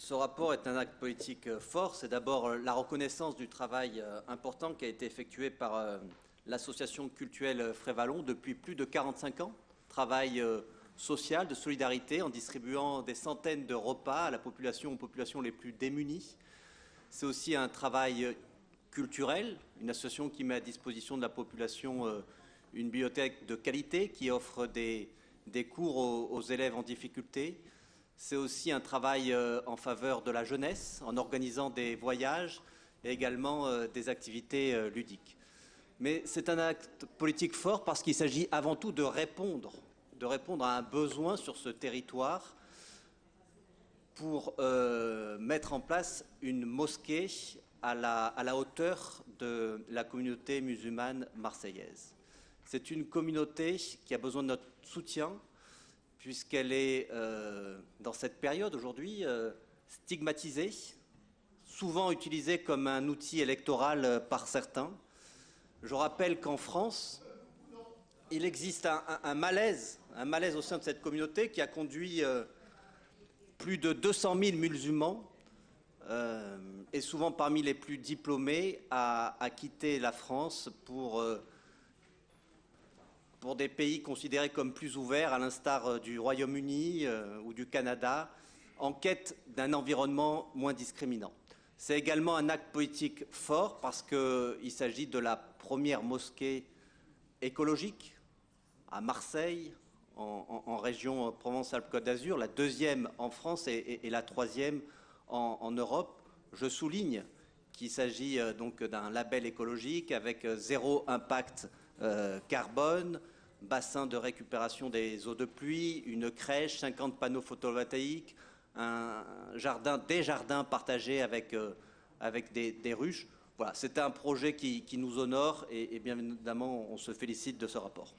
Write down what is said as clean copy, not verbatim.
Ce rapport est un acte politique fort. C'est d'abord la reconnaissance du travail important qui a été effectué par l'association cultuelle Frévalon depuis plus de 45 ans. Travail social, de solidarité, en distribuant des centaines de repas à la population, aux populations les plus démunies. C'est aussi un travail culturel, une association qui met à disposition de la population une bibliothèque de qualité, qui offre des cours aux élèves en difficulté. C'est aussi un travail en faveur de la jeunesse, en organisant des voyages et également des activités ludiques. Mais c'est un acte politique fort parce qu'il s'agit avant tout de répondre à un besoin sur ce territoire pour mettre en place une mosquée à la hauteur de la communauté musulmane marseillaise. C'est une communauté qui a besoin de notre soutien, puisqu'elle est, dans cette période aujourd'hui, stigmatisée, souvent utilisée comme un outil électoral par certains. Je rappelle qu'en France, il existe un malaise au sein de cette communauté qui a conduit plus de 200 000 musulmans, et souvent parmi les plus diplômés, à quitter la France pour des pays considérés comme plus ouverts, à l'instar du Royaume-Uni ou du Canada, en quête d'un environnement moins discriminant. C'est également un acte politique fort parce qu'il s'agit de la première mosquée écologique à Marseille, en région Provence-Alpes-Côte d'Azur, la deuxième en France et la troisième en Europe. Je souligne qu'il s'agit donc d'un label écologique avec zéro impact carbone, bassin de récupération des eaux de pluie, une crèche, 50 panneaux photovoltaïques, des jardins partagés avec des ruches. Voilà, c'est un projet qui nous honore et bien évidemment on se félicite de ce rapport.